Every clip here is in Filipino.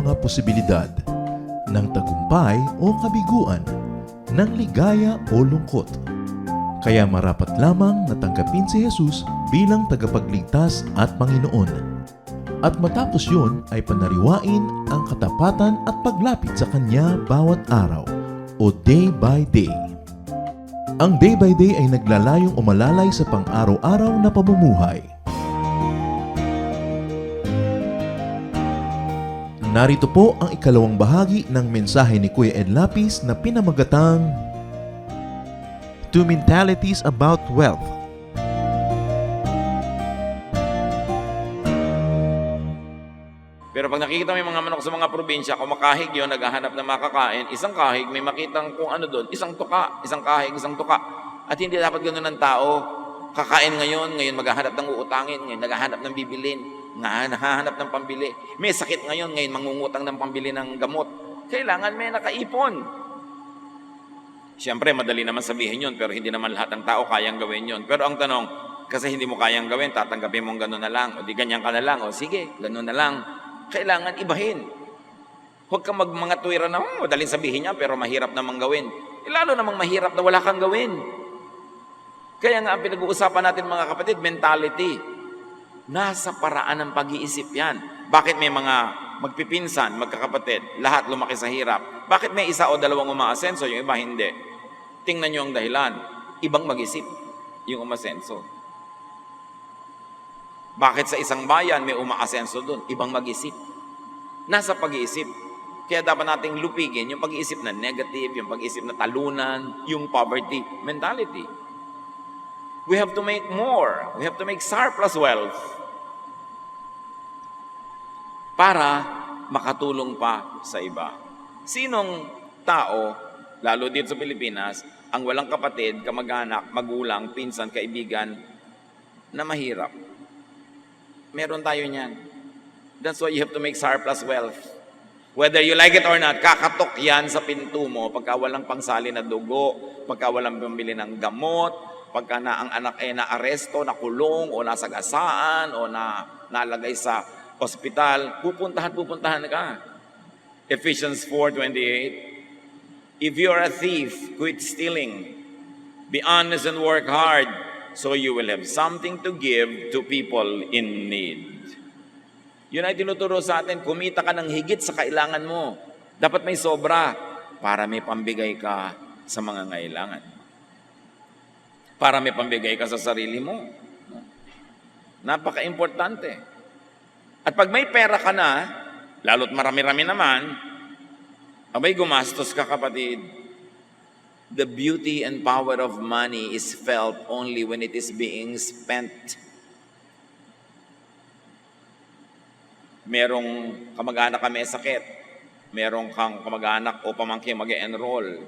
mga posibilidad ng tagumpay o kabiguan, ng ligaya o lungkot. Kaya marapat lamang na tanggapin si Jesus bilang tagapagligtas at Panginoon. At matapos yun ay panariwain ang katapatan at paglapit sa Kanya bawat araw o day by day. Ang day by day ay naglalayong umalalay sa pang-araw-araw na pamumuhay. Narito po ang ikalawang bahagi ng mensahe ni Kuya Ed Lapis na pinamagatang Two Mentalities About Wealth. Pero pag nakikita mo yung mga manok sa mga probinsya, kumakahig yun, naghahanap ng makakain, isang kahig, may makitang kung ano doon, isang tuka, isang kahig, isang tuka. At hindi dapat ganoon ng tao. Kakain ngayon maghahanap ng uutangin, ngayon naghahanap ng bibilin, naghahanap ng pambili. May sakit ngayon mangungutang ng pambili ng gamot. Kailangan may nakaipon. Siyempre, madali naman sabihin yun, pero hindi naman lahat ng tao kayang gawin yun. Pero ang tanong, kasi hindi mo kayang gawin, tatanggapin mong gano'n na lang, o di ganyan ka na lang, o sige, gano'n na lang. Kailangan ibahin. Huwag kang mga tuwira na, madaling sabihin niya, pero mahirap namang gawin. Lalo namang mahirap na wala kang gawin. Kaya nga, ang pinag-uusapan natin mga kapatid, mentality. Nasa paraan ng pag-iisip yan. Bakit may mga magpipinsan, magkakapatid, lahat lumaki sa hirap? Bakit may isa o dalawang umaasenso, yung iba hindi? Tingnan nyo ang dahilan. Ibang mag-isip yung umasenso. Bakit sa isang bayan may umaasenso doon? Ibang mag-isip. Nasa pag-iisip. Kaya dapat nating lupigin yung pag-iisip na negative, yung pag-iisip na talunan, yung poverty mentality. We have to make more. We have to make surplus wealth para makatulong pa sa iba. Sinong tao, lalo dito sa Pilipinas, ang walang kapatid, kamag-anak, magulang, pinsan, kaibigan, na mahirap? Meron tayo niyan. That's why you have to make surplus wealth. Whether you like it or not, kakatok yan sa pinto mo pagka walang pangsali na dugo, pagka walang pambili ng gamot, pagka na ang anak ay naaresto, nakulong, o nasagasaan, o nalagay sa ospital, pupuntahan ka. Ephesians 4:28. If you are a thief, quit stealing. Be honest and work hard, so you will have something to give to people in need. Yun ay tinuturo sa atin, kumita ka ng higit sa kailangan mo. Dapat may sobra para may pambigay ka sa mga ngailangan. Para may pambigay ka sa sarili mo. Napaka-importante. At pag may pera ka na, lalo't marami-rami naman, abay gumastos ka kapatid. The beauty and power of money is felt only when it is being spent. Merong kamag-anak ka may sakit. Merong kang kamag-anak o pamangkin mag-enroll.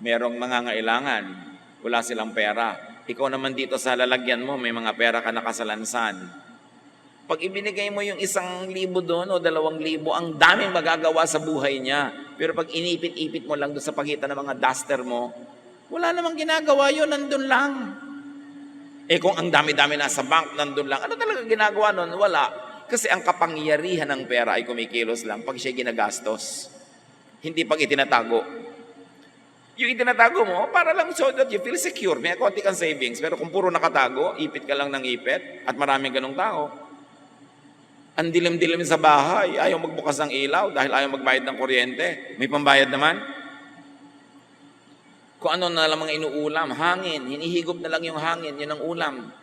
Merong nangangailangan. Wala silang pera. Ikaw naman dito sa lalagyan mo, may mga pera ka nakasalansan. Pag ibinigay mo yung 1,000 doon o 2,000, ang daming magagawa sa buhay niya. Pero pag inipit-ipit mo lang doon sa pagitan ng mga duster mo, wala namang ginagawa yun, nandun lang. Kung ang dami-dami nasa bank, nandun lang, ano talaga ginagawa nun? Wala. Kasi ang kapangyarihan ng pera ay kumikilos lang pag siya ginagastos. Hindi pag itinatago. Yung itinatago mo, para lang so that you feel secure. May konti kang savings. Pero kung puro nakatago, ipit ka lang ng ipit, at maraming ganong tao, ang dilim-dilim sa bahay, ayaw magbukas ng ilaw dahil ayaw magbayad ng kuryente. May pambayad naman. Kung ano na lang mga inuulam, hangin, hinihigop na lang yung hangin, yun ang ulam.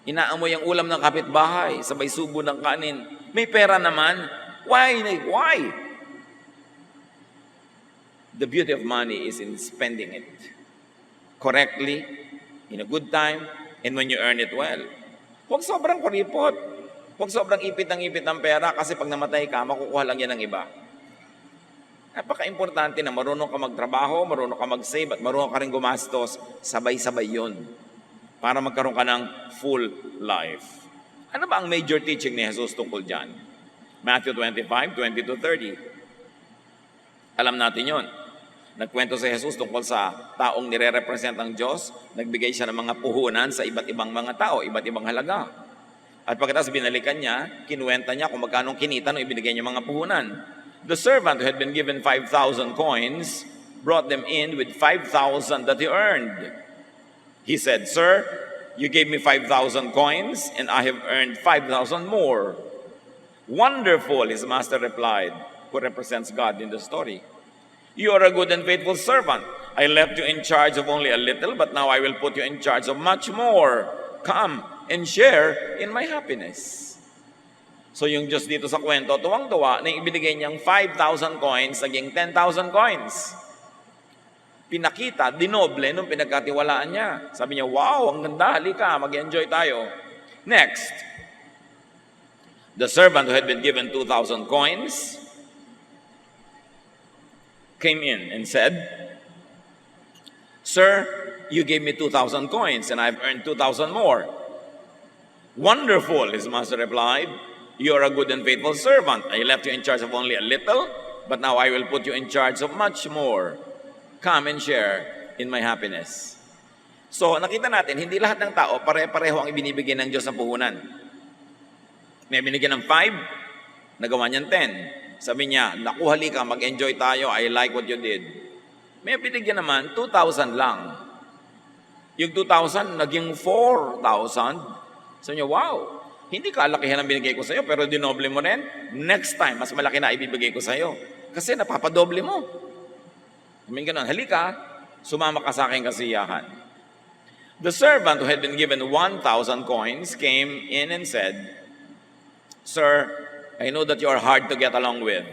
Inaamoy ang ulam ng kapitbahay, sabay subo ng kanin. May pera naman. Why? The beauty of money is in spending it correctly, in a good time, and when you earn it well. Huwag sobrang kuripot. Huwag sobrang ipit ng pera kasi pag namatay ka, makukuha lang yan ng iba. Napaka-importante na marunong ka magtrabaho, marunong ka mag-save, at marunong ka rin gumastos. Sabay-sabay yun para magkaroon ka ng full life. Ano ba ang major teaching ni Jesus tungkol dyan? Matthew 25:20-30. Alam natin yon. Nagkwento si Jesus tungkol sa taong nire-represent ang Diyos. Nagbigay siya ng mga puhunan sa iba't ibang mga tao, iba't ibang halaga. At pagkatapos binalikan niya, kinuwenta niya kung magkano kinita nung ibinigay niya mga puhunan. The servant who had been given 5,000 coins brought them in with 5,000 that he earned. He said, Sir, you gave me 5,000 coins, and I have earned 5,000 more. Wonderful, his master replied, who represents God in the story. You are a good and faithful servant. I left you in charge of only a little, but now I will put you in charge of much more. Come and share in my happiness. So yung Diyos dito sa kwento, tuwang-tuwa na ibinigay niyang 5,000 coins, naging 10,000 coins. Pinakita, dinoble nung pinagkatiwalaan niya. Sabi niya, wow, ang ganda, halika, mag-enjoy tayo. Next, the servant who had been given 2,000 coins came in and said, Sir, you gave me 2,000 coins and I've earned 2,000 more. Wonderful, his master replied. You are a good and faithful servant. I left you in charge of only a little, but now I will put you in charge of much more. Come and share in my happiness. So, nakita natin, hindi lahat ng tao pare-pareho ang ibinibigay ng Diyos sa puhunan. May binigyan ng 5, nagawa niyan 10. Sabi niya, naku, halika, mag-enjoy tayo, I like what you did. May binigyan naman, 2,000 lang. Yung 2,000, naging 4,000. Sabi niya, wow, hindi kalakihan ang binigay ko sa'yo, pero dinoble mo rin. Next time, mas malaki na ibibigay ko sa'yo. Kasi napapadoble mo. Sabi ganun, halika, sumama ka sa aking kasiyahan. The servant who had been given 1,000 coins came in and said, Sir, I know that you are hard to get along with.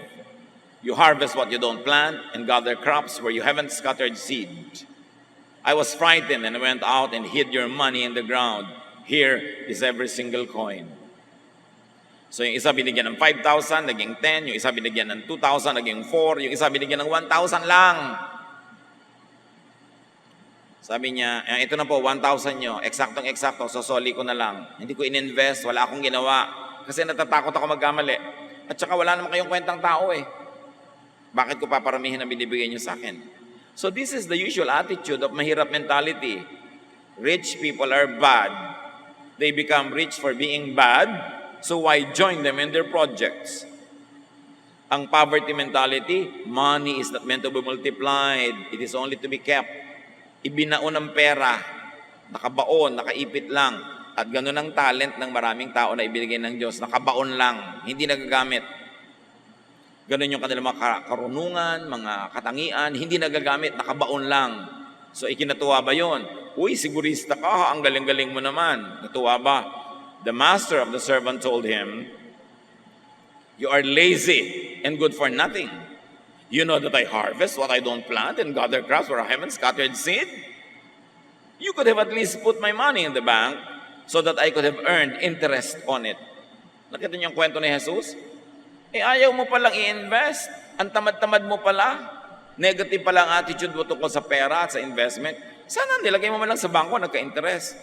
You harvest what you don't plant and gather crops where you haven't scattered seed. I was frightened and went out and hid your money in the ground. Here is every single coin. So yung isa binigyan ng 5,000, naging 10. Yung isa binigyan ng 2,000, naging 4. Yung isa binigyan ng 1,000 lang. Sabi niya, ito na po, 1,000 nyo. Eksaktong-eksakto, sosoli ko na lang. Hindi ko in-invest, wala akong ginawa. Kasi natatakot ako magkamali. At saka wala naman kayong kwentang tao eh. Bakit ko paparamihin ang binibigay niyo sa akin? So this is the usual attitude of mahirap mentality. Rich people are bad. They become rich for being bad, so why join them in their projects? Ang poverty mentality, money is not meant to be multiplied. It is only to be kept. Ibinaon ng pera, nakabaon, nakaipit lang. At ganun ang talent ng maraming tao na ibinigay ng Diyos, nakabaon lang, hindi nagagamit. Ganun yung kanilang mga karunungan, mga katangian, hindi nagagamit, nakabaon lang. So ikinatuwa ba yun? Uy, sigurista ka, ang galing-galing mo naman. Natuwa ba? The master of the servant told him, You are lazy and good for nothing. You know that I harvest what I don't plant and gather crops where I haven't scattered seed? You could have at least put my money in the bank so that I could have earned interest on it. Nakita niyo yung kwento ni Jesus? Ayaw mo palang i-invest. Ang tamad-tamad mo pala. Negative pala ang attitude mo tungkol sa pera at sa investment. Sana nilagay mo man lang sa bangko, nagka-interest.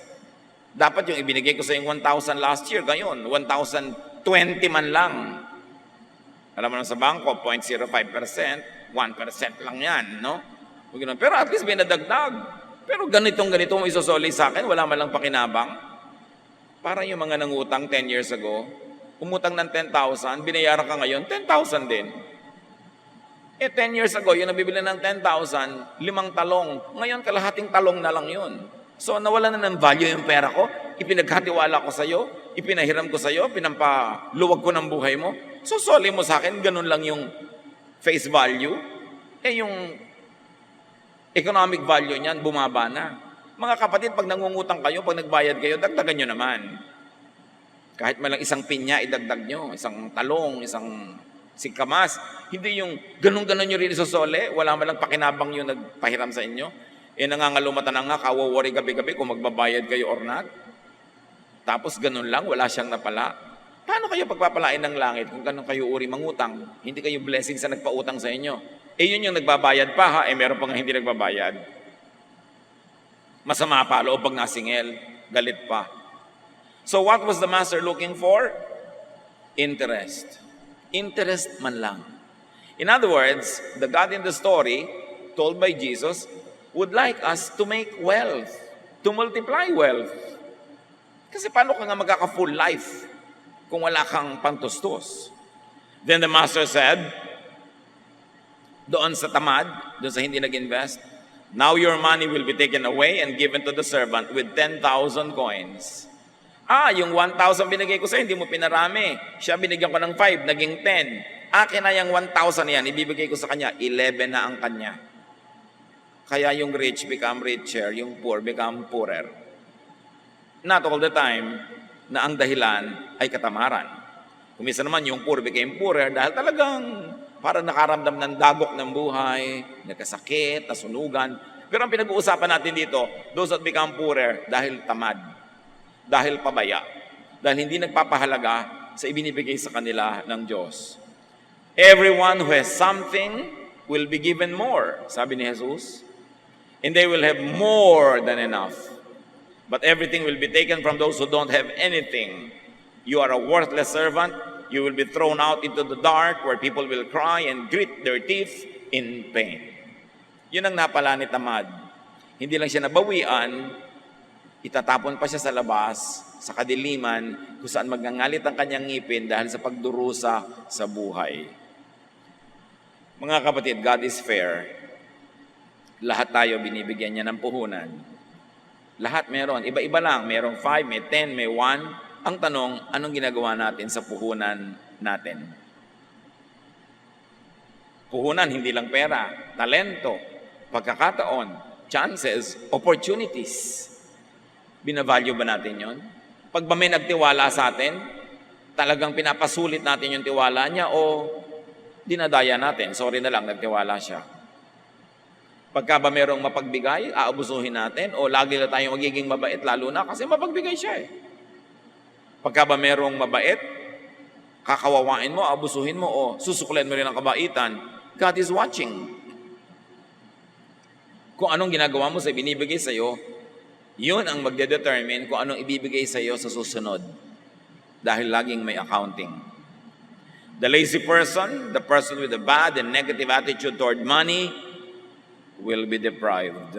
Dapat yung ibinigay ko sa yung 1,000 last year, ngayon, 1,020 man lang. Alam mo lang sa bangko, 0.05%, 1% lang yan, no? Pero at least may nadagdag. Pero ganito mo isosoli sa akin, wala man lang pakinabang. Parang yung mga nangutang 10 years ago, umutang ng 10,000, binayaran ka ngayon, 10,000 din. 10 years ago, yung nabibili ng 10,000, 5 talong. Ngayon, kalahating talong na lang yun. So, nawala na ng value yung pera ko, ipinagkatiwala ko sa'yo, ipinahiram ko sa'yo, pinampaluwag ko ng buhay mo. So, soli mo sa akin, ganun lang yung face value. Yung economic value niyan, bumaba na. Mga kapatid, pag nangungutang kayo, pag nagbayad kayo, dagdagan nyo naman. Kahit malang isang pinya, idagdag nyo. Isang talong, isang singkamas. Hindi yung ganun-ganun nyo rin isosole, wala malang pakinabang yung nagpahiram sa inyo. Nangangalumata na nga, kawo-worry gabi-gabi kung magbabayad kayo or not. Tapos ganun lang, wala siyang napala. Paano kayo pagpapalain ng langit kung ganun kayo uri mangutang? Hindi kayo blessing sa nagpautang sa inyo. Yun yung nagbabayad pa ha, meron pa nga hindi nagbabayad. Masama pa, loob pag nasingil, galit pa. So what was the master looking for? Interest. Interest man lang. In other words, the God in the story, told by Jesus, would like us to make wealth, to multiply wealth. Kasi paano ka nga magkaka-full life kung wala kang pantustos? Then the master said, doon sa tamad, doon sa hindi nag-invest. Now your money will be taken away and given to the servant with 10,000 coins. Yung 1,000 binigay ko sa'yo, hindi mo pinarami. Siya binigyan ko ng 5, naging 10. Akin na yung 1,000 yan, ibibigay ko sa kanya, 11 na ang kanya. Kaya yung rich become richer, yung poor become poorer. Not all the time na ang dahilan ay katamaran. Kumisa naman yung poor became poorer dahil talagang parang nakaramdam ng dagok ng buhay, nagkasakit, nasunugan. Pero ang pinag-uusapan natin dito, those that become poorer dahil tamad, dahil pabaya, dahil hindi nagpapahalaga sa ibinibigay sa kanila ng Diyos. Everyone who has something will be given more, sabi ni Jesus. And they will have more than enough. But everything will be taken from those who don't have anything. You are a worthless servant. You will be thrown out into the dark where people will cry and grit their teeth in pain. Yun ang napala ni tamad. Hindi lang siya nabawian, itatapon pa siya sa labas, sa kadiliman, kung saan magngangalit ang kanyang ngipin dahil sa pagdurusa sa buhay. Mga kapatid, God is fair. Lahat tayo binibigyan niya ng puhunan. Lahat meron. Iba-iba lang. Merong 5, may 10, may 1. Ang tanong, anong ginagawa natin sa puhunan natin? Puhunan, hindi lang pera. Talento, pagkakataon, chances, opportunities. Binavalue ba natin yon? Pag ba may nagtiwala sa atin, talagang pinapasulit natin yung tiwala niya o dinadaya natin? Sorry na lang, nagtiwala siya. Pagka ba merong mapagbigay, aabusuhin natin o lagi na tayong magiging mabait, lalo na kasi mapagbigay siya eh. Pagka ba merong mabait, kakawawain mo, aabusuhin mo o susuklain mo rin ang kabaitan, God is watching. Kung anong ginagawa mo sa binibigay sa'yo, yun ang magdedetermine kung anong ibibigay sa'yo sa susunod. Dahil laging may accounting. The lazy person, the person with a bad and negative attitude toward money, will be deprived.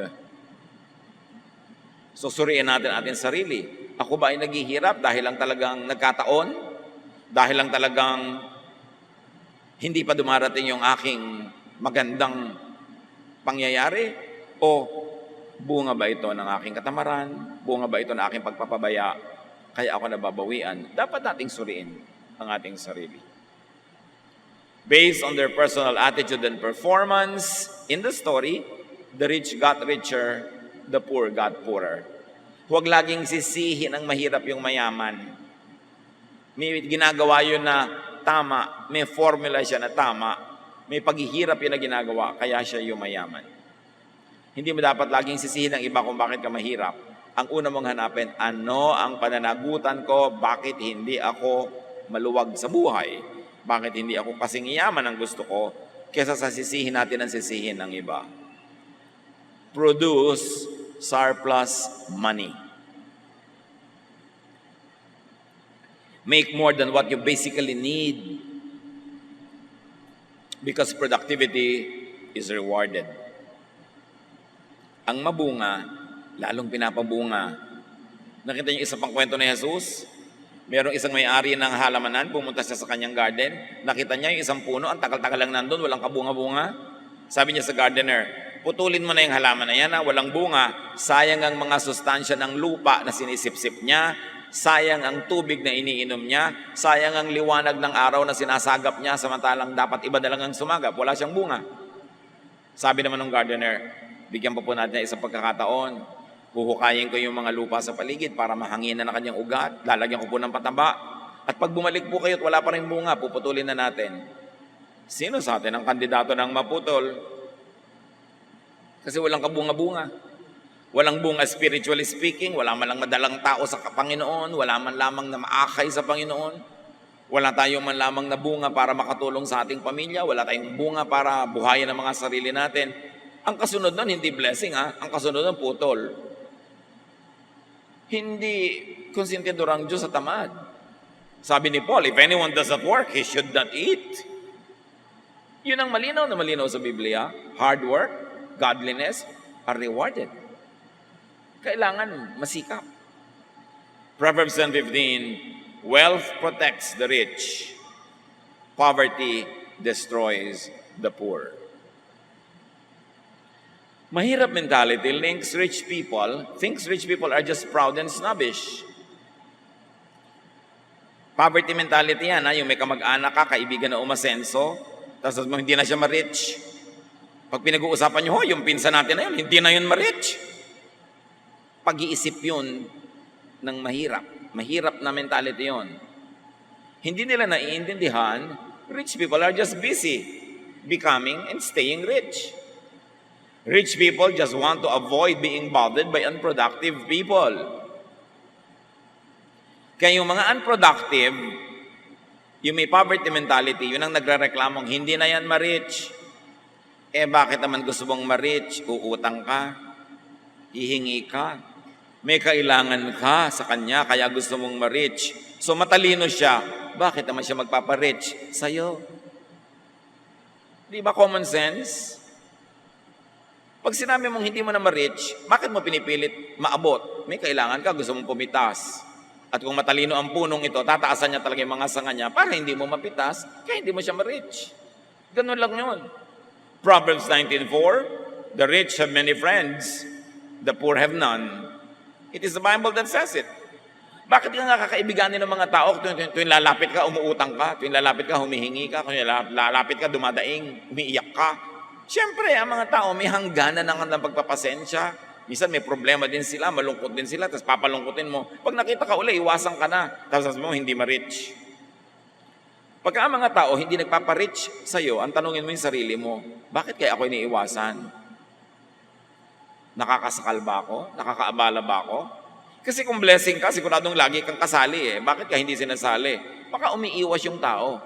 So suriin natin ating sarili. Ako ba ay naghihirap dahil lang talagang nagkataon? Dahil lang talagang hindi pa dumarating yung aking magandang pangyayari? O bunga ba ito ng aking katamaran? Bunga ba ito ng aking pagpapabaya? Kaya ako nababawian. Dapat nating suriin ang ating sarili. Based on their personal attitude and performance, in the story, the rich got richer, the poor got poorer. Huwag laging sisihin ang mahirap yung mayaman. May ginagawa yun na tama, may formula siya na tama, may paghihirap yun na ginagawa, kaya siya yung mayaman. Hindi mo dapat laging sisihin ang iba kung bakit ka mahirap. Ang una mong hanapin, ano ang pananagutan ko, bakit hindi ako maluwag sa buhay? Bakit hindi ako kasing yaman ang gusto ko kesa sa sisihin natin ang sisihin ng iba? Produce surplus money. Make more than what you basically need because productivity is rewarded. Ang mabunga, lalong pinapabunga. Nakita niyo isa pang kwento ni Jesus? Merong isang may-ari ng halamanan, pumunta siya sa kanyang garden. Nakita niya yung isang puno, ang tagal-tagal lang nandun, walang kabunga-bunga. Sabi niya sa gardener, putulin mo na yung halaman na yan, walang bunga. Sayang ang mga sustansya ng lupa na sinisip-sip niya. Sayang ang tubig na iniinom niya. Sayang ang liwanag ng araw na sinasagap niya, samantalang dapat iba na lang ang sumagap. Wala siyang bunga. Sabi naman ng gardener, bigyan pa po natin isang pagkakataon. Huhukayin ko yung mga lupa sa paligid para mahanginan na kanyang ugat. Lalagyan ko po ng pataba. At pag bumalik po kayo at wala pa rin bunga, puputulin na natin. Sino sa atin ang kandidato ng maputol? Kasi walang kabunga-bunga. Walang bunga spiritually speaking. Wala man lang madalang tao sa Panginoon. Wala man lamang na maakay sa Panginoon. Wala tayong man lamang na bunga para makatulong sa ating pamilya. Wala tayong bunga para buhayin ang mga sarili natin. Ang kasunod nun, hindi blessing ha. Ang kasunod nun, putol. Hindi konsentido ang Diyos sa tamad. Sabi ni Paul, if anyone does not work, he should not eat. Yun ang malinaw na malinaw sa Biblia. Hard work, godliness, are rewarded. Kailangan masikap. Proverbs 10:15, wealth protects the rich. Poverty destroys the poor. Mahirap mentality thinks rich people are just proud and snobbish. Poverty mentality yan, yung may kamag-anak ka, kaibigan na umasenso, tapos hindi na siya ma-rich. Pag pinag-uusapan nyo, yung pinsan natin na yun, hindi na yun ma-rich. Pag-iisip yun ng mahirap. Mahirap na mentality yun. Hindi nila naiintindihan, rich people are just busy becoming and staying rich. Rich people just want to avoid being bothered by unproductive people. Kaya yung mga unproductive, yung may poverty mentality, yun ang nagre-reklamong, hindi na yan ma-rich. Bakit naman gusto mong ma-rich? Uutang ka, hihingi ka, may kailangan ka sa kanya, kaya gusto mong ma-rich. So matalino siya, bakit naman siya magpapa-rich sa'yo? Di ba common sense? Pag sinabi mong hindi mo na ma-rich, bakit mo pinipilit maabot? May kailangan ka, gusto mong pumitas. At kung matalino ang punong ito, tataasan niya talaga yung mga sanga niya para hindi mo mapitas, kaya hindi mo siya ma-rich. Ganun lang yun. Proverbs 19:4, the rich have many friends, the poor have none. It is the Bible that says it. Bakit ka nga kakaibiganin ng mga tao? Tuwing lalapit ka, umuutang ka. Tuwing lalapit ka, humihingi ka. Tuwing lalapit ka, dumadaing, umiiyak ka. Siyempre, ang mga tao may hangganan ng pagpapasensya. Minsan may problema din sila, malungkot din sila, tapos papalungkutin mo. Pag nakita ka uli, iwasan ka na. Tapos sabi mo, hindi ma-rich. Pagka ang mga tao hindi nagpapa-rich sa'yo, ang tanungin mo yung sarili mo, bakit kaya ako iniiwasan? Nakakasakal ba ako? Nakakaabala ba ako? Kasi kung blessing ka, siguradong lagi kang kasali eh. Bakit ka hindi sinasali? Baka umiiwas yung tao.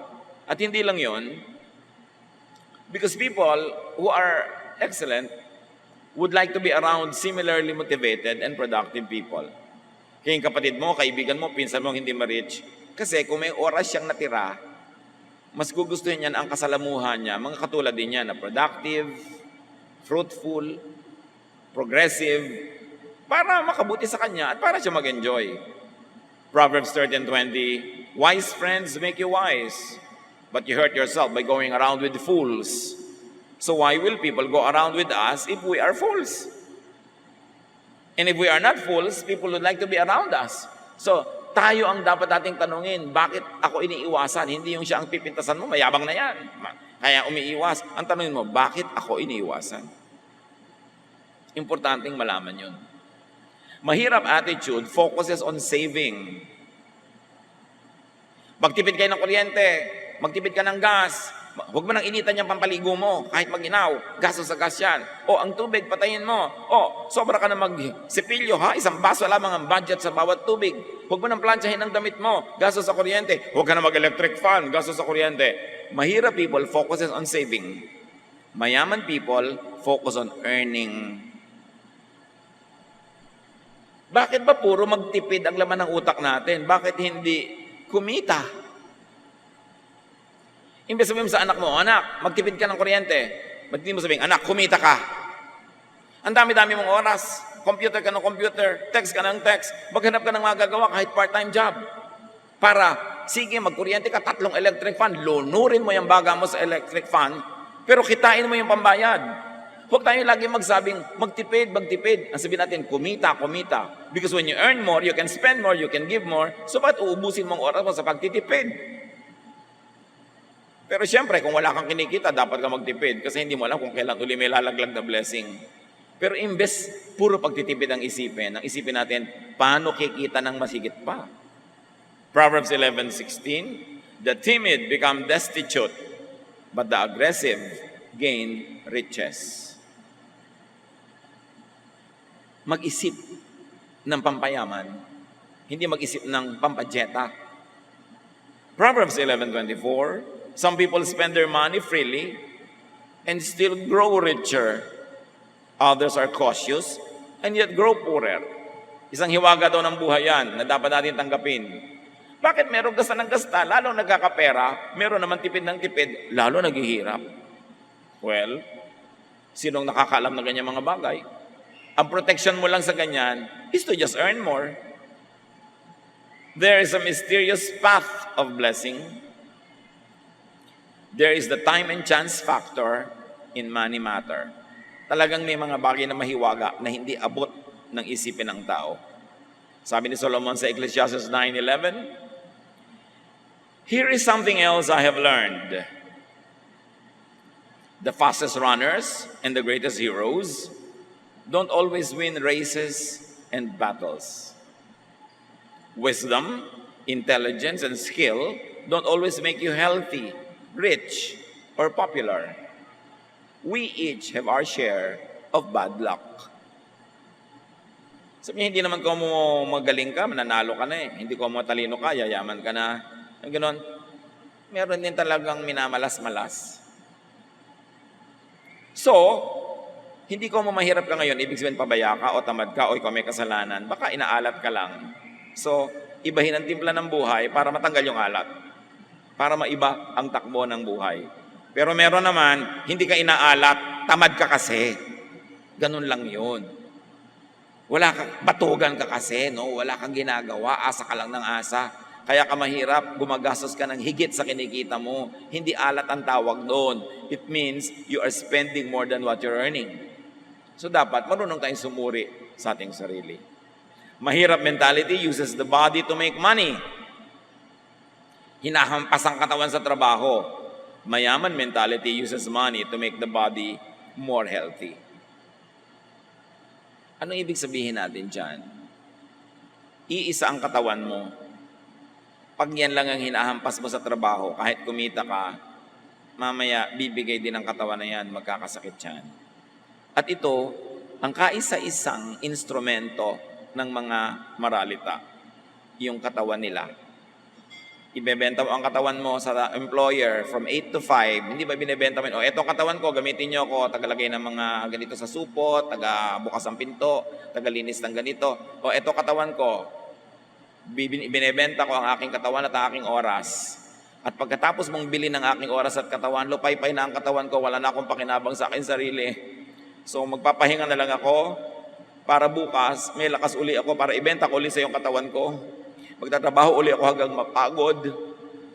At hindi lang yon, because people who are excellent would like to be around similarly motivated and productive people. Kaya yung kapatid mo, kaibigan mo, pinsan mo hindi ma-rich. Kasi kung may oras siyang natira, mas gugustuhin niyan ang kasalamuhan niya. Mga katulad din niya na productive, fruitful, progressive, para makabuti sa kanya at para siya mag-enjoy. Proverbs 13:20, wise friends make you wise, but you hurt yourself by going around with fools. So why will people go around with us if we are fools? And if we are not fools, people would like to be around us. So, tayo ang dapat nating tanungin, bakit ako iniiwasan? Hindi yung siya ang pipintasan mo, mayabang na yan. Kaya umiiwas. Ang tanungin mo, bakit ako iniiwasan? Importanteng malaman yun. Mahirap attitude focuses on saving. Magtipid kayo ng kuryente, magtipid ka ng gas, huwag mo nang initan yung pampaligo mo, kahit mag-inaw, gasto sa gas yan. O, ang tubig, patayin mo. O, sobra ka na mag-sipilyo, ha? Isang baso lamang ang budget sa bawat tubig. Huwag mo nang planchahin ang damit mo, gasto sa kuryente. Huwag ka na mag-electric fan, gasto sa kuryente. Mahirap people focuses on saving. Mayaman people focus on earning. Bakit ba puro magtipid ang laman ng utak natin? Bakit hindi kumita? Imbes sabihin mo sa anak mo, anak, magtipid ka ng kuryente. Ba't hindi mo sabihin, anak, kumita ka? Ang dami-dami mong oras. Computer ka ng computer, text ka ng text. Maghanap ka ng magagawa kahit part-time job. Para, sige, magkuryente ka, 3 electric fan. Lunurin mo yung baga mo sa electric fan, pero kitain mo yung pambayad. Huwag tayo lagi magsabing, magtipid, magtipid. Ang sabihin natin, kumita, kumita. Because when you earn more, you can spend more, you can give more. So, ba't uubusin mong oras mo sa pagtitipid? Pero siyempre, kung wala kang kinikita, dapat ka magtipid. Kasi hindi mo alam kung kailan uli may lalaglag na blessing. Pero imbes, puro pagtitipid ang isipin natin, paano kikita ng masigit pa? Proverbs 11:16, the timid become destitute, but the aggressive gain riches. Mag-isip ng pampayaman, hindi mag-isip ng pampadyeta. Proverbs 11:24, some people spend their money freely and still grow richer. Others are cautious and yet grow poorer. Isang hiwaga daw ng buhay yan na dapat natin tanggapin. Bakit meron gasta ng gasta, lalong nagkakapera, meron naman tipid ng tipid, lalo naghihirap? Well, sinong nakakaalam na ganyan mga bagay? Ang protection mo lang sa ganyan is to just earn more. There is a mysterious path of blessing. There is the time and chance factor in money matter. Talagang may mga bagay na mahiwaga na hindi abot ng isipin ng tao. Sabi ni Solomon sa Ecclesiastes 9:11, "Here is something else I have learned. The fastest runners and the greatest heroes don't always win races and battles. Wisdom, intelligence, and skill don't always make you healthy, rich, or popular. We each have our share of bad luck." Sabi niya, hindi naman ko mo magaling ka, mananalo ka na eh. Hindi ko mo matalino ka, yayaman ka na. Ang ganon, meron din talagang minamalas-malas. So, hindi ko mo mahirap ka ngayon, ibig sabihin pabaya ka o tamad ka o ikaw may kasalanan, baka inaalat ka lang. So, ibahin ang timpla ng buhay para matanggal yung alat. Para maiba ang takbo ng buhay. Pero meron naman, hindi ka inaalat, tamad ka kasi. Ganun lang yun. Wala ka, batugan ka kasi, no? Wala kang ginagawa, asa ka lang ng asa. Kaya ka mahirap, gumagastos ka ng higit sa kinikita mo. Hindi alat ang tawag doon. It means you are spending more than what you're earning. So dapat marunong tayong sumuri sa ating sarili. Mahirap mentality uses the body to make money. Hinahampas ang katawan sa trabaho. Mayaman mentality uses money to make the body more healthy. Ano ibig sabihin natin dyan? Iisa ang katawan mo. Pag yan lang ang hinahampas mo sa trabaho, kahit kumita ka, mamaya bibigay din ang katawan na yan, magkakasakit yan. At ito, ang kaisa-isang instrumento ng mga maralita, yung katawan nila. Ibebenta mo ang katawan mo sa employer from 8 to 5. Hindi ba binibenta mo? O, etong katawan ko, gamitin nyo ako, tagalagay ng mga ganito sa supot, taga-bukas ang pinto, tagalinis ng ganito. O, etong katawan ko, binibenta ko ang aking katawan at ang aking oras. At pagkatapos mong bilhin ng aking oras at katawan, lupay-pay na ang katawan ko, wala na akong pakinabang sa aking sarili. So, magpapahinga na lang ako para bukas, may lakas uli ako para ibenta ko uli sa yung katawan ko. Magtatrabaho uli ako hanggang mapagod.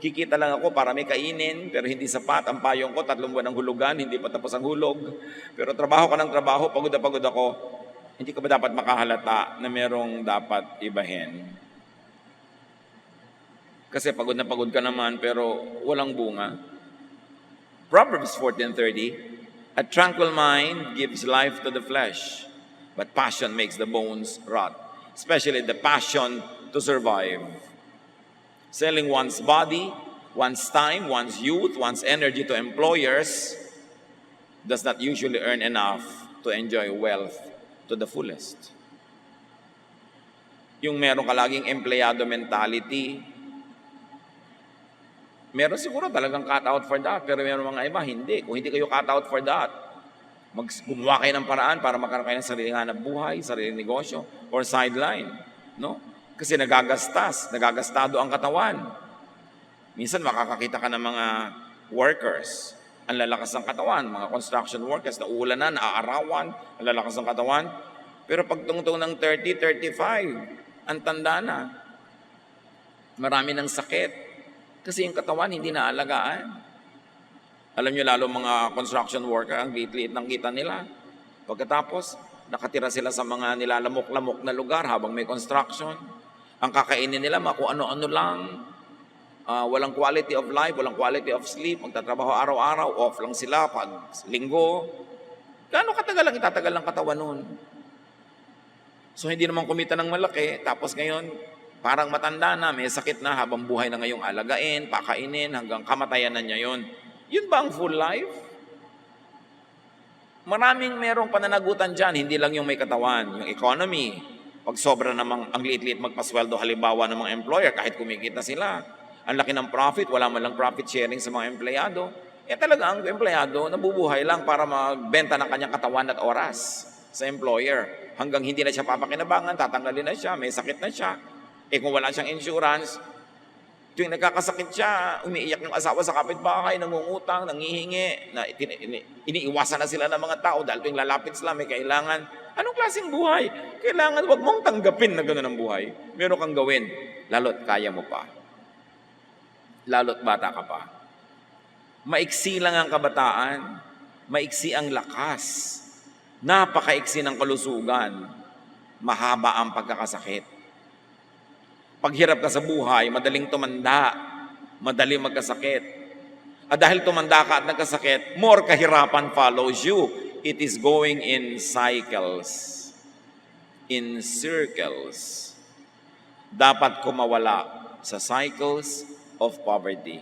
Kikita lang ako para may kainin, pero hindi sapat. Ang payong ko, 3 buwan ng hulugan, hindi pa tapos ang hulog. Pero trabaho ka ng trabaho, pagod na pagod ako. Hindi ka ba dapat makahalata na merong dapat ibahin? Kasi pagod na pagod ka naman, pero walang bunga. Proverbs 14:30, "A tranquil mind gives life to the flesh, but passion makes the bones rot." Especially the passion to survive. Selling one's body, one's time, one's youth, one's energy to employers does not usually earn enough to enjoy wealth to the fullest. Yung meron ka laging empleyado mentality, meron siguro talagang cut out for that, pero meron mga iba, hindi. Kung hindi kayo cut out for that, gumawa kayo ng paraan para magkaroon kayo ng sariling hanap buhay, sariling negosyo, or sideline. No? Kasi nagagastado ang katawan. Minsan makakakita ka ng mga workers, ang lalakas ng katawan, mga construction workers, naulanan, naaarawan, ang lalakas ng katawan. Pero pagtungtong ng 30, 35, ang tanda na. Marami ng sakit. Kasi yung katawan hindi naalagaan. Alam nyo lalo mga construction worker, ang liit-liit ng kita nila. Pagkatapos, nakatira sila sa mga nilalamok-lamok na lugar habang may construction. Ang kakainin nila, kung ano-ano lang. Walang quality of life, walang quality of sleep. Magtatrabaho araw-araw, off lang sila pag linggo. Gaano katagal lang itatagal ng katawan nun? So hindi naman kumita ng malaki. Tapos ngayon, parang matanda na, may sakit na habang buhay na ngayong alagain, pakainin, hanggang kamatayan na niya yun. Yun ba ang full life? Maraming merong pananagutan dyan, hindi lang yung may katawan, yung economy. Pag sobra namang ang liit-liit magpasweldo halimbawa ng mga employer, kahit kumikita sila, ang laki ng profit, wala man lang profit sharing sa mga empleyado, talaga ang empleyado nabubuhay lang para magbenta ng kanyang katawan at oras sa employer. Hanggang hindi na siya papakinabangan, tatanggalin na siya, may sakit na siya. Kung wala siyang insurance, tuwing nagkakasakit siya, umiiyak yung asawa sa kapitbahay, nangungutang, nangihingi, na iniiwasan na sila ng mga tao dahil tuwing lalapit sila, may kailangan. Anong klaseng buhay? Kailangan, wag mong tanggapin na gano'n ang buhay. Meron kang gawin, lalo't kaya mo pa. Lalo't bata ka pa. Maiksi lang ang kabataan, maiksi ang lakas. Napakaiksi ng kalusugan, mahaba ang pagkakasakit. Paghirap ka sa buhay, madaling tumanda, madaling magkasakit. At dahil tumanda ka at nagkasakit, more kahirapan follows you. It is going in cycles, in circles. Dapat kumawala sa cycles of poverty.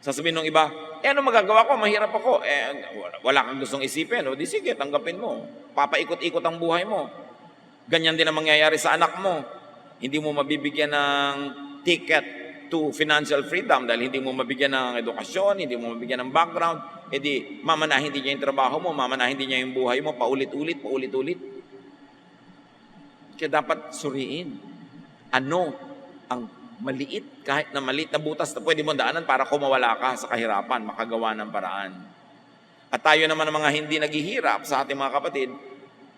Sasabihin ng iba, ano magagawa ko? Mahirap ako. Wala kang gustong isipin. O di sige, tanggapin mo. Papaikot-ikot ang buhay mo. Ganyan din ang mangyayari sa anak mo. Hindi mo mabibigyan ng ticket to financial freedom dahil hindi mo mabigyan ng edukasyon, hindi mo mabigyan ng background. E di, mamanahin din niya yung trabaho mo, mamanahin din niya yung buhay mo, paulit-ulit. Kaya dapat suriin. Ano ang maliit, kahit na maliit na butas na pwede mo daanan para kumawala ka sa kahirapan, makagawa ng paraan. At tayo naman ang mga hindi naghihirap sa ating mga kapatid,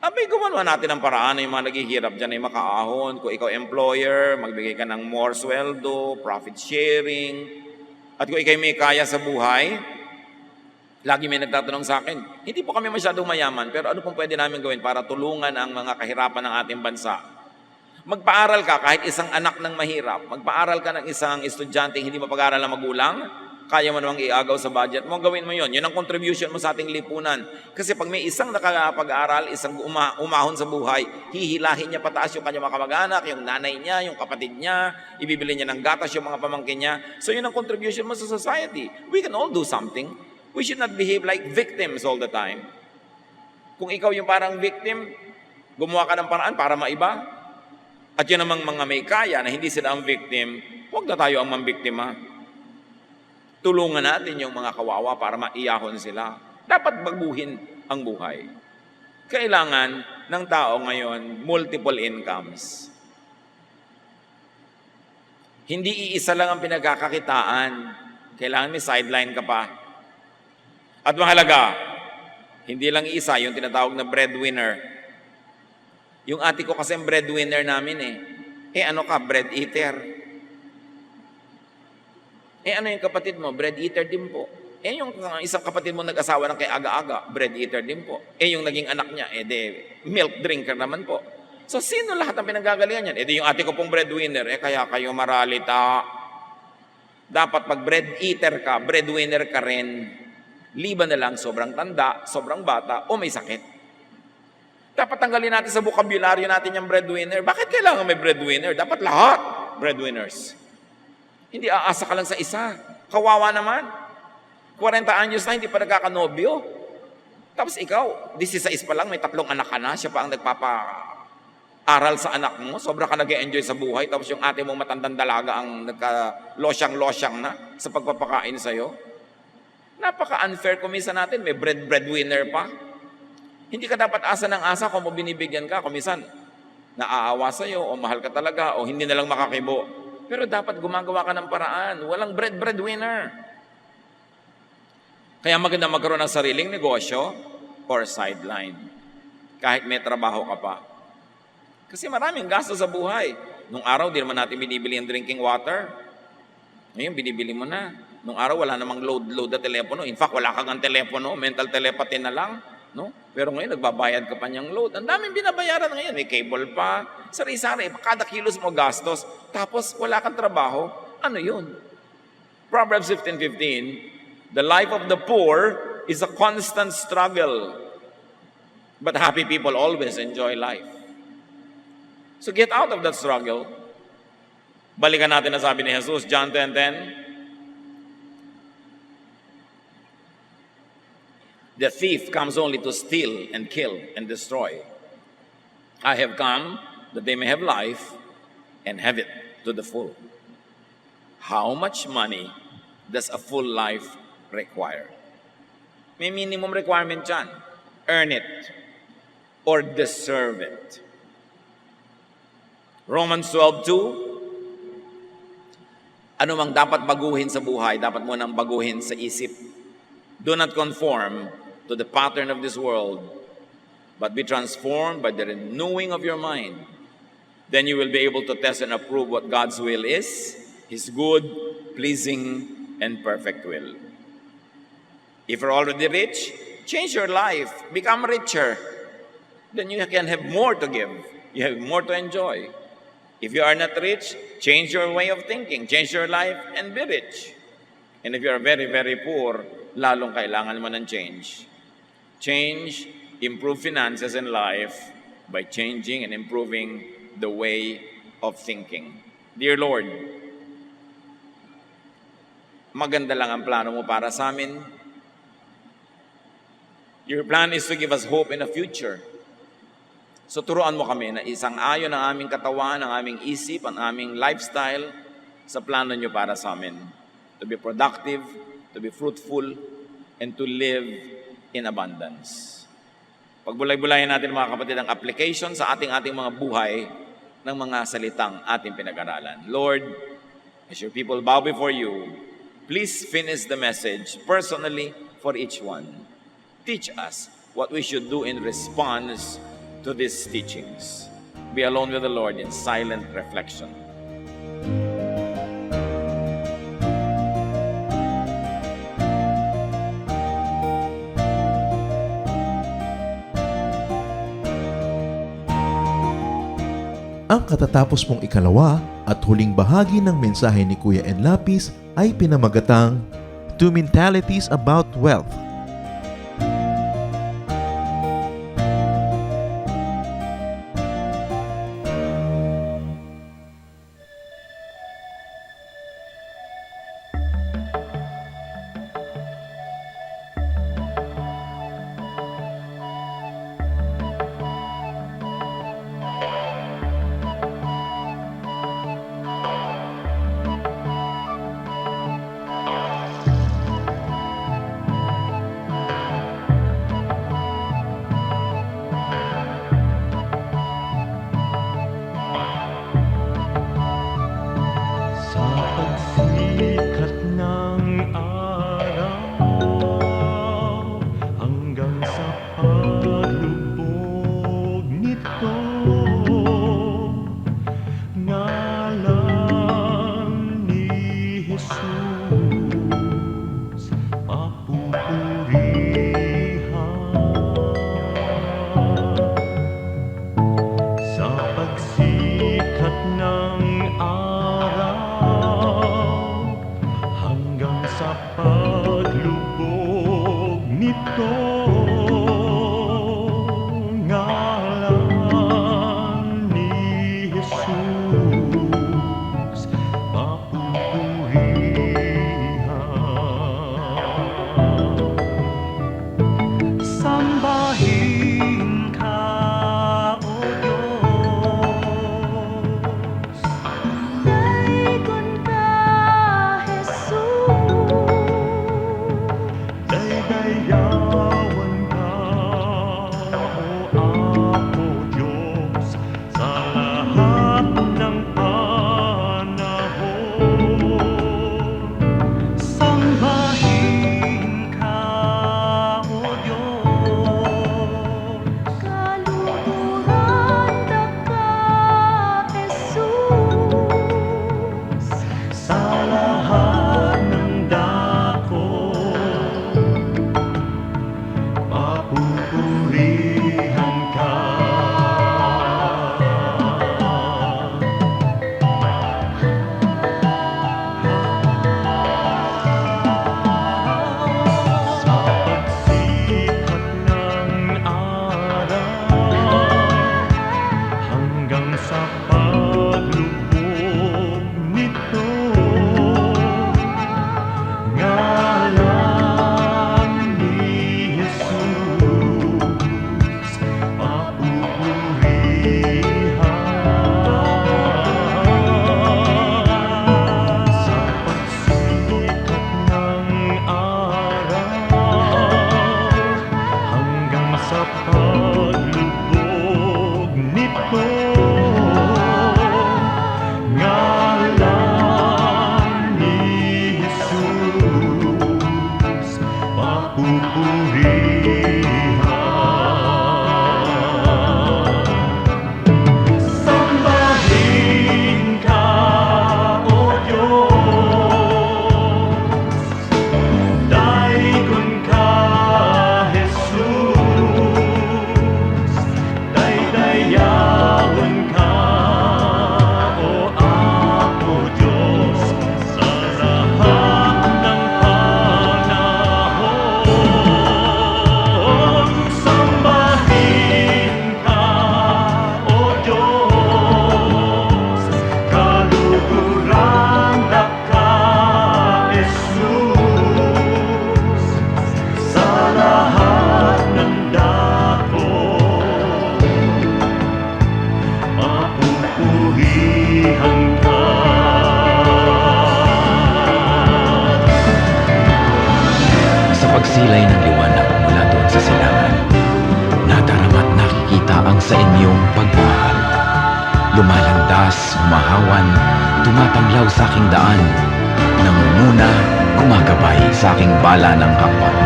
abay, gumawa natin ang paraan na yung mga naghihirap dyan ay makaahon. Kung ikaw employer, magbigay ka ng more sweldo, profit sharing. At kung ikaw may kaya sa buhay, lagi may nagtatanong sa akin, hindi po kami masyadong mayaman, pero ano pong pwede namin gawin para tulungan ang mga kahirapan ng ating bansa? Magpaaral ka kahit isang anak ng mahirap. Magpaaral ka ng isang estudyante hindi mapag-aral ng magulang. Kaya mo namang iagaw sa budget mo. Gawin mo yun. Yun ang contribution mo sa ating lipunan. Kasi pag may isang nakapag-aral, isang umahon sa buhay, hihilahin niya pataas yung kanyang mga kamag-anak, yung nanay niya, yung kapatid niya, ibibili niya ng gatas yung mga pamangkin niya. So yun ang contribution mo sa society. We can all do something. We should not behave like victims all the time. Kung ikaw yung parang victim, gumawa ka ng paraan para maiba. At yun namang mga may kaya na hindi sila ang victim, huwag na tayo ang mambiktima. Tulungan natin yung mga kawawa para maiyahon sila. Dapat baguhin ang buhay. Kailangan ng tao ngayon multiple incomes. Hindi iisa lang ang pinagkakakitaan. Kailangan may sideline ka pa. At mahalaga, hindi lang isa yung tinatawag na breadwinner. Yung ate ko kasi breadwinner namin ano ka, bread eater. Ano yung kapatid mo? Bread eater din po. Yung isang kapatid mo nag-asawa ng kay aga-aga, bread eater din po. Yung naging anak niya, milk drinker naman po. So, sino lahat ang pinanggagalingan yan? Yung ate ko pong breadwinner, kaya kayo maralita. Dapat pag bread eater ka, breadwinner ka rin. Liban na lang, sobrang tanda, sobrang bata, o may sakit. Dapat tanggalin natin sa bokabularyo natin yung breadwinner. Bakit kailangan may breadwinner? Dapat lahat breadwinners. Hindi aasa ka lang sa isa. Kawawa naman. 40 anyos na, hindi pa nagkakanobyo. Tapos ikaw, 16 pa lang, may 3 anak ka na. Siya pa ang nagpapa-aral sa anak mo. Sobra ka nag-enjoy sa buhay. Tapos yung ate mong matandang dalaga ang nagka-losyang-losyang na sa pagpapakain sa'yo. Napaka-unfair kung minsan natin. May breadwinner pa. Hindi ka dapat asa ng asa kung mo binibigyan ka. Kung minsan, naaawa sa'yo o mahal ka talaga o hindi na lang makakibo. Pero dapat gumagawa ka ng paraan. Walang breadwinner. Kaya maganda magkaroon ng sariling negosyo or sideline. Kahit may trabaho ka pa. Kasi maraming gasto sa buhay. Nung araw, di naman natin binibili ang drinking water. Ngayon, binibili mo na. Nung araw, wala namang load na telepono. In fact, wala kang telepono. Mental telepathy na lang. No? Pero ngayon, nagbabayad ka pa niyang load. Ang daming binabayaran ngayon. May cable pa. Sari-sari. Kada kilos mo gastos. Tapos, wala kang trabaho. Ano yun? Proverbs 15:15, the life of the poor is a constant struggle. But happy people always enjoy life. So get out of that struggle. Balikan natin na sabi ni Jesus, John 10:10. The thief comes only to steal and kill and destroy. I have come that they may have life and have it to the full. How much money does a full life require? May minimum requirement dyan. Earn it or deserve it. Romans 12:2. Ano mang dapat baguhin sa buhay, dapat mo nang baguhin sa isip. Do not conform to the pattern of this world, but be transformed by the renewing of your mind. Then you will be able to test and approve what God's will is, His good, pleasing, and perfect will. If you're already rich, Change your life. Become richer. Then you can have more to give. You have more to enjoy. If you are not rich, change your way of thinking. Change your life and be rich. And if you are very, very poor, lalong kailangan mo ng change. Change, improve finances and life by changing and improving the way of thinking. Dear Lord, maganda lang ang plano mo para sa amin. Your plan is to give us hope in the future. So turuan mo kami na isang ayon ang aming katawan, ang aming isip, ang aming lifestyle sa plano nyo para sa amin. To be productive, to be fruitful, and to live in abundance. Pagbulay-bulayan natin mga kapatid ang application sa ating mga buhay ng mga salitang ating pinag-aralan. Lord, as your people bow before you, please finish the message personally for each one. Teach us what we should do in response to these teachings. Be alone with the Lord in silent reflection. Ang katatapos mong ikalawa at huling bahagi ng mensahe ni Kuya Enlapis ay pinamagatang Two Mentalities About Wealth. Sa pagsikat ng araw hanggang sa paglubog nito, ngalan ni Jesus papupurihan. Sa pagsikat ng araw hanggang sa paglubog nito, ngalan ni Jesus papupurihan. Sambahin ka, O Diyos. Daikon ka, Jesus. Daydayawan ka, O Apo Diyos, sa lahat ng panahon. Sambahin ka, O Diyos. Kaluhuran ka, Jesus. Sa lahat ng dako, papupurihan ka. Sa pagsikat ng araw hanggang sa paglubog nito, ngalan ni Jesus papupurihan. Sa pagsikat ng araw hanggang sa paglubog nito, ngalan ni Jesus papupurihan. Sambahin ka, O Diyos. Daikon ka, Jesus. sa inyong pagmamahal. Lumalandas, humahawan, tumatanglaw sa aking daan, nangunguna, gumagabay sa aking bala ng hakbang.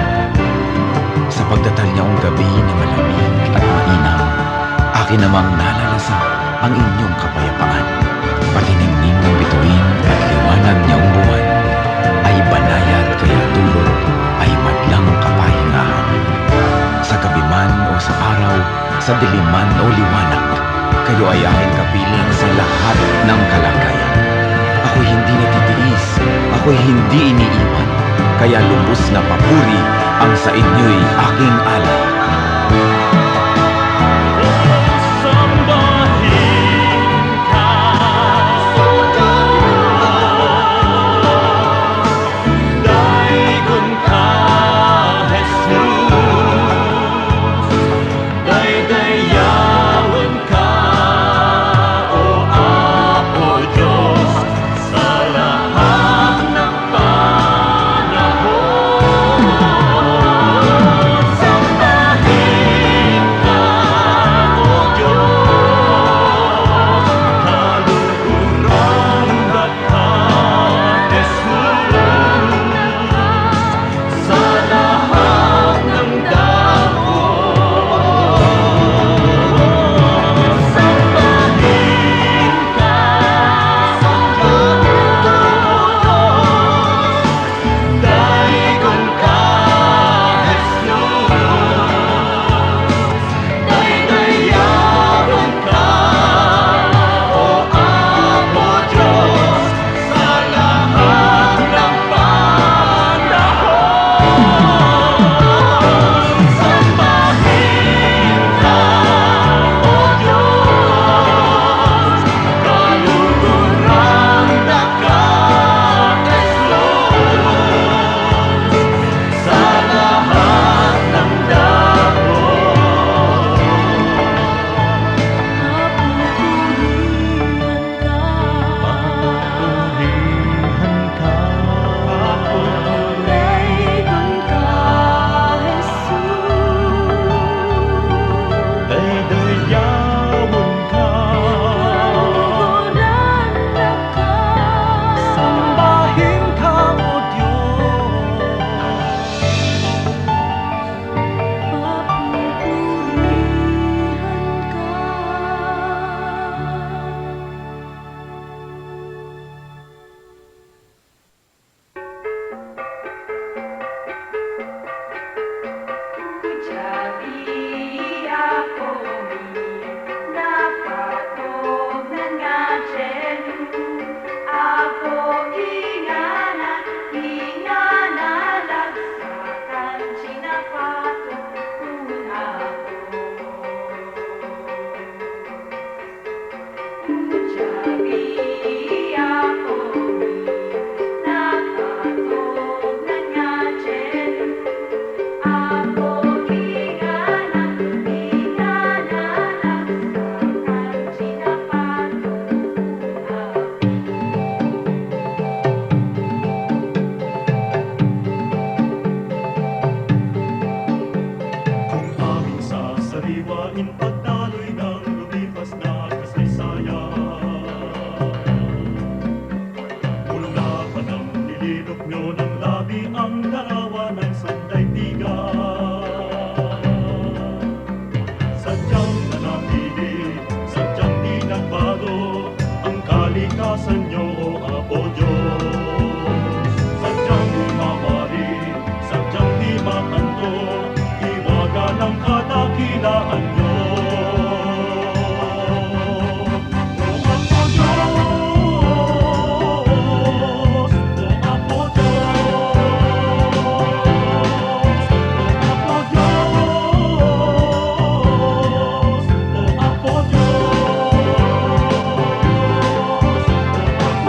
Sa pagdatalyaong gabi na malamig at mainam, akin namang nalalasap ang inyong kapayapaan. Pati ningning ng bituin at liwanag niyang buwan ay banayad kaya dulot ay madlang kapahingahan. Sa gabi man o sa araw, sa dilim man o liwanag, kayo ay aking kapiling sa lahat ng kalagayan. Ako'y hindi natitiis, ako'y hindi iniiwan, kaya lubos na papuri ang sa inyo'y aking alay. Sambahin ka, daikon ka, Jesus. Daydayawan ka, O Apo Diyos, sa lahat ng panahon. Sambahin ka, O Diyos, kaluguran ka, Jesus, sa lahat ng dahon. Sambahin ka, O Diyos, daikon ka, Jesus. Daydayawan ka, O Apo Diyos, sa lahat ng panahon. Sambahin ka, O Diyos, kaluguran ka, Jesus, sa lahat ng dahon. Papurihan ka, Daikon ka, Jesus. daydayawan ka, Guranda ka, sambahin ka, O Diyos. papupurihan ka. Jadi ako napatog na nga dyan. Ako ingana lagsakan sinapatog kung ako. Jadi ako napatog na nga dyan. Ako ingana lagsakan sinapatog Kung aming sasariwain pagdaloy ng lumipas na kasaysayan, mula pa ng nililok nyo ng labi ang larawan ng sandaigdigan. Sadyang nanatili, sadyang di nagbago ang kalikasan nyo, O Apo Diyos. Sadyang di mawari, sadyang di makanto, iwaga ng kadakilaan nyo. O Apo Diyos, O Apo Diyos, O Apo Diyos, O Apo Diyos, O Apo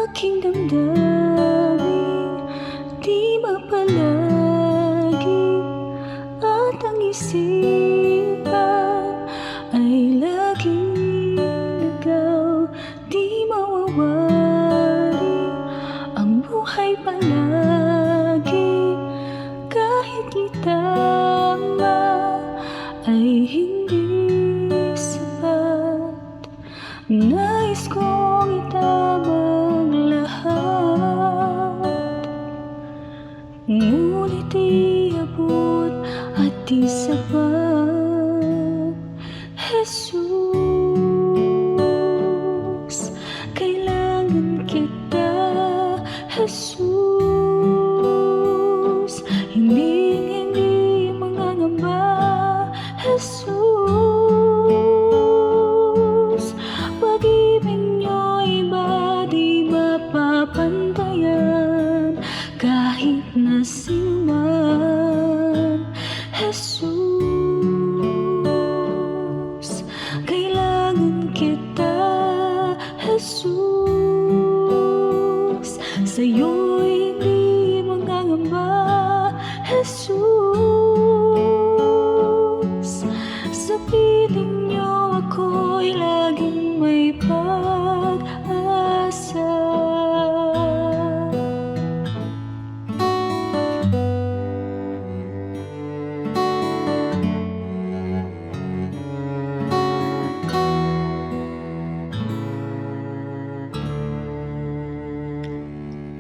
Aking damdamin di mapalagi at ang isipan ay laging ligaw. Di mawawari ang buhay palagi kahit itama ay hindi sapat. Nais kong itama ang lahat, ngunit iabot at di sapat. Jesus, kailangan kita. Jesus, hindi mangangamba. Jesus, pag-ibig niyo'y iba di mapapantayan kahit na sino man. Jesus, kailangan kita. Jesus, sa'yo'y hindi mangangamba. Jesus, sa piling niyo ako'y laging may pag-asa.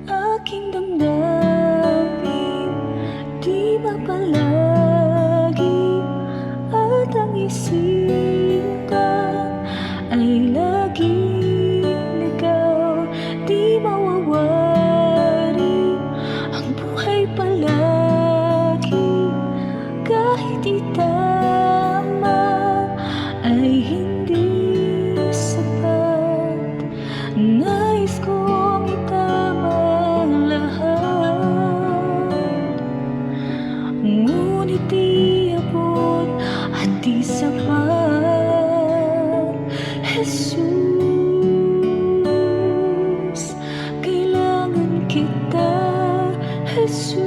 Aking damdamin di mapalagi at ang isipan ay laging ligaw. Di mawawari ang buhay palagi kahit itama ay hindi sapat. Nais kong itama ang lahat, ngunit iabot at di sapat. Jesus, kailangan kita. Jesus,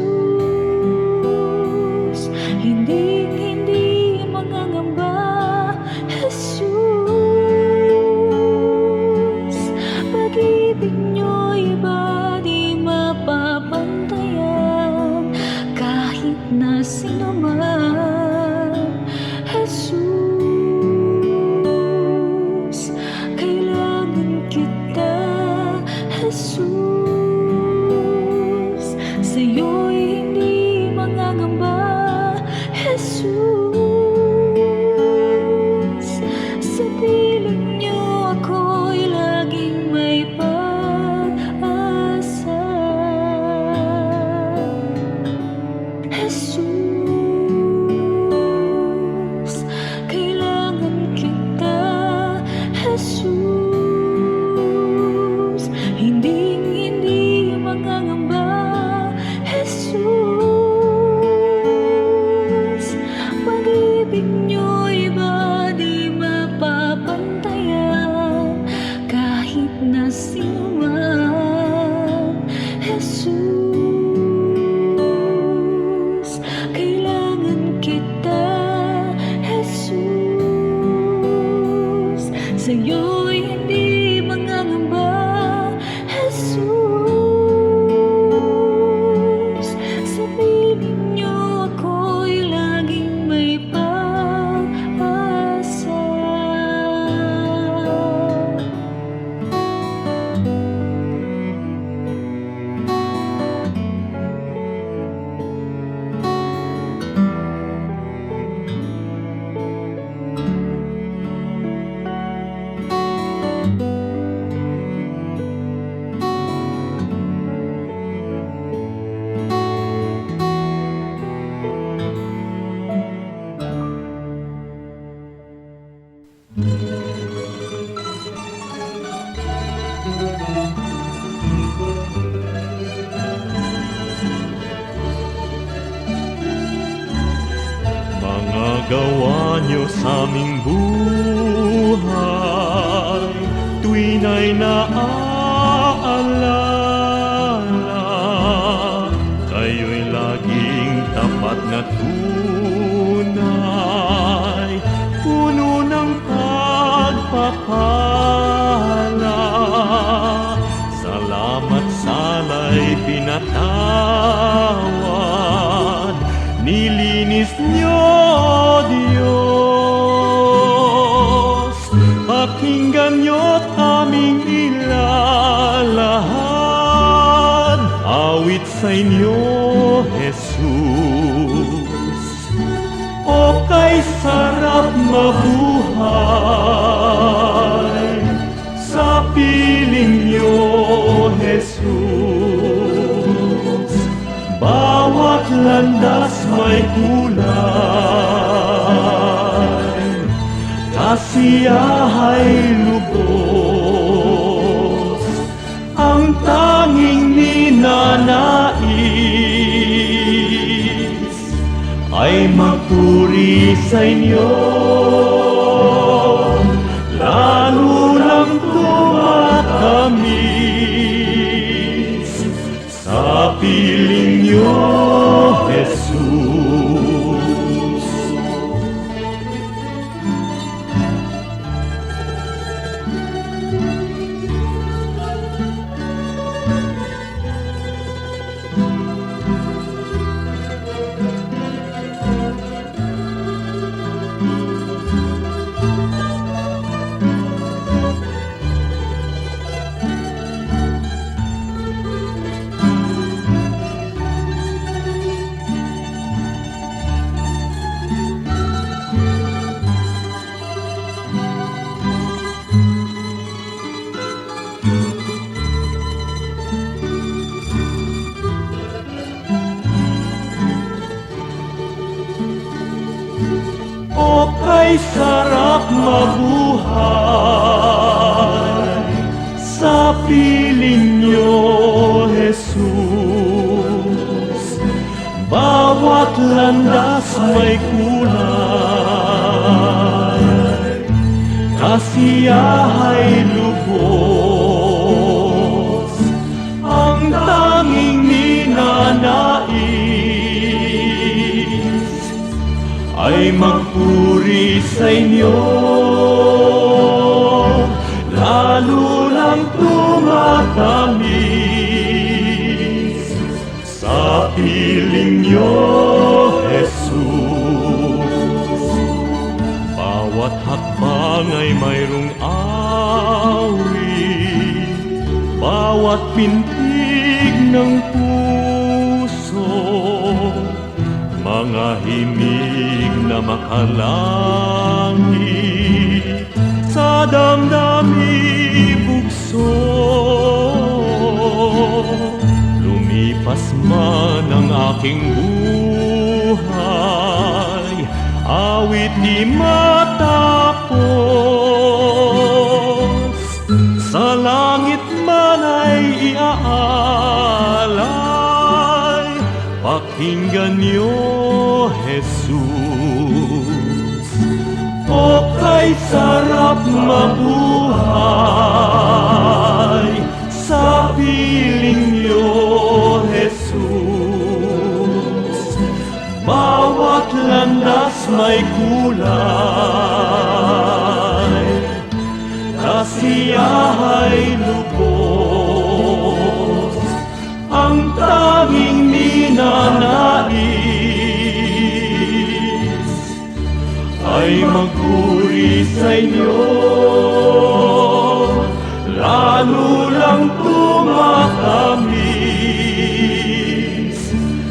hindi mangangamba. Jesus, pag-ibig niyo'y iba di mapapantayan kahit na sino man. Jesus, kailangan kita. Jesus, sa'yo'y hindi mangangamba. Jesus, sa piling niyo ako'y laging may pag-asa. Jesus, kailangan kita. Jesus, hindi mangangamba. Jesus, pag-ibig niyo'y iba di mapapantayan kahit na sino man. Jesus, kailangan kita. Jesus, sa'yo'y hindi mangangamba. Jesus, sa piling niyo ako'y laging may pag-asa. Mga gawa niyo sa aming buhay, tuwin ay naaalala. salamat sala'y pinatawad, nilinis niyo, Diyos. Pakinggan niyo't aming ilalahad, awit sa inyo, Jesus. O kay sarap mabuhay sa piling niyo, Jesus. Bawat landas may kulay, kasiyahay lubos, ang tanging ninanais ay magpuri sa inyo, lalo lang tumatamis sa piling niyo, Jesus. O kay sarap mabuhay sa piling niyo, Jesus. Bawat landas may kulay, kasiyahay lubos, ang tanging ninanais ay magpuri sa inyo, lalo lang tumatamis sa piling niyo, Jesus. Bawat hakbang ay mayroong awit, bawat pintig ng puso, mga himig na makalangit sa damdami bugso. Lumipas man ang aking buhay, awit di matapos, sa langit man ay iaalay, pakinggan niyo, Jesus. O kay sarap mabuhay sa piling niyo, Jesus. Bawat landas may kulay, kasiyahay lubos, ang tanging ninanais ay magpuri sa inyo, lalo lang tumatamis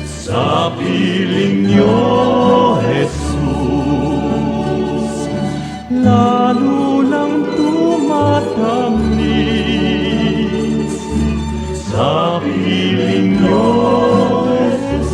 sa piling niyo, Jesus. Lalo lang tumatamis sa piling niyo, Jesus.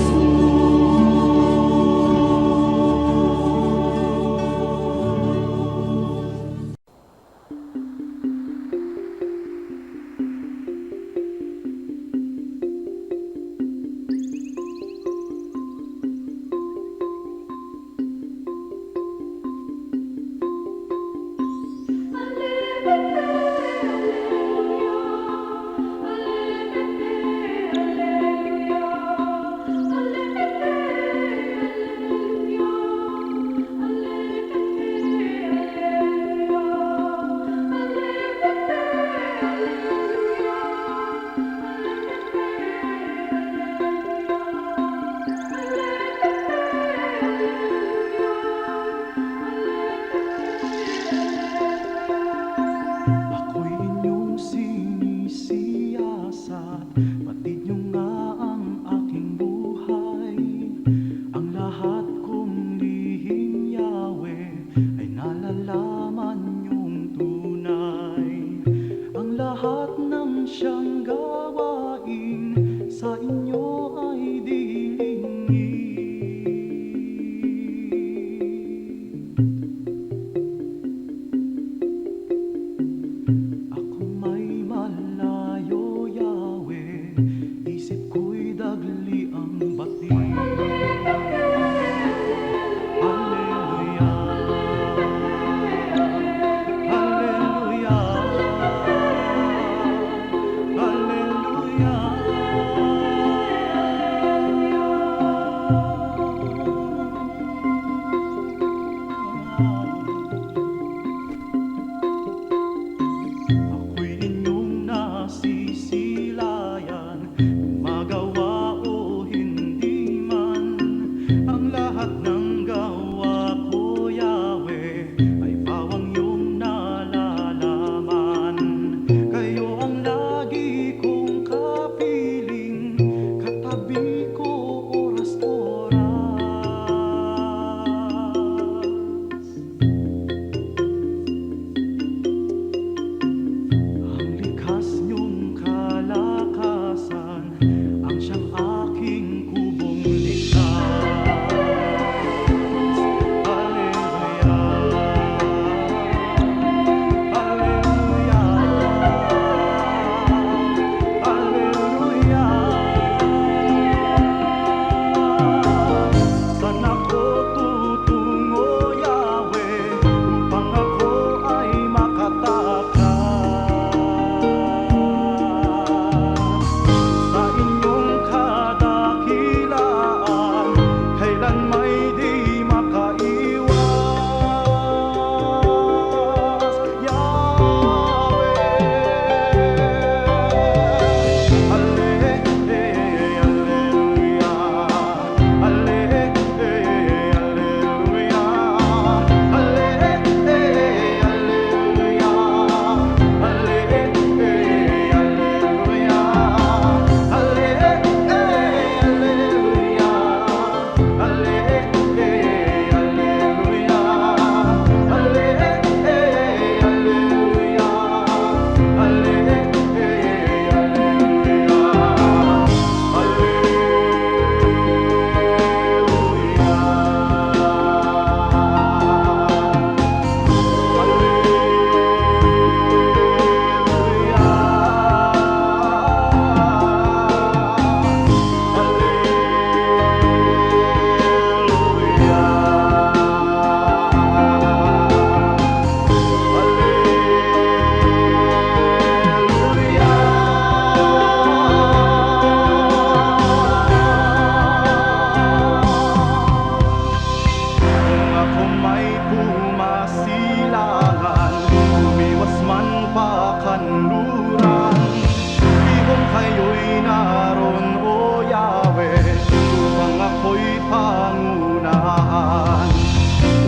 kayo'y naroon, O Yahweh, upang ako'y pangunahan.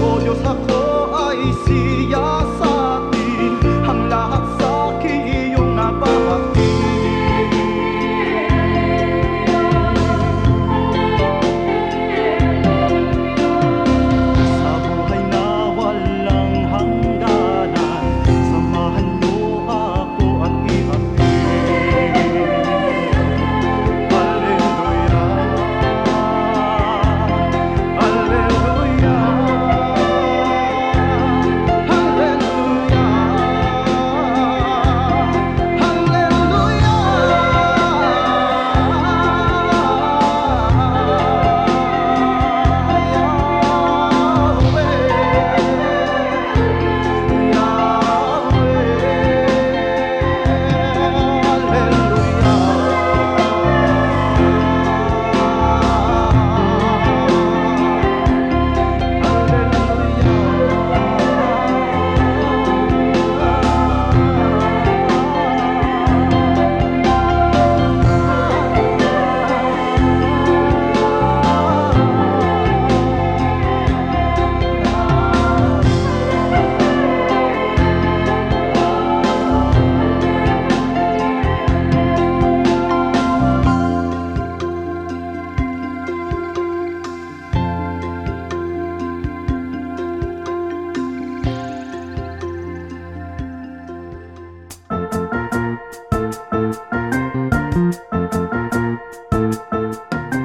O Diyos, ako ay siyasatin, ang lahat sa iyong nabahagi. Sa buhay na walang hangganan, samahan niyo ako at ihatid. Alleluia, alleluia, alleluia,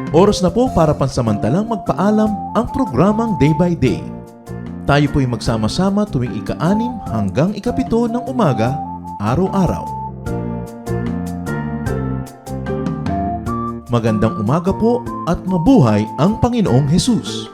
Oras na po para pansamantalang magpaalam ang programang Day by Day. Tayo po'y magsama-sama tuwing ika-6 hanggang ika-7 ng umaga, araw-araw. Magandang umaga po at mabuhay ang Panginoong Hesus!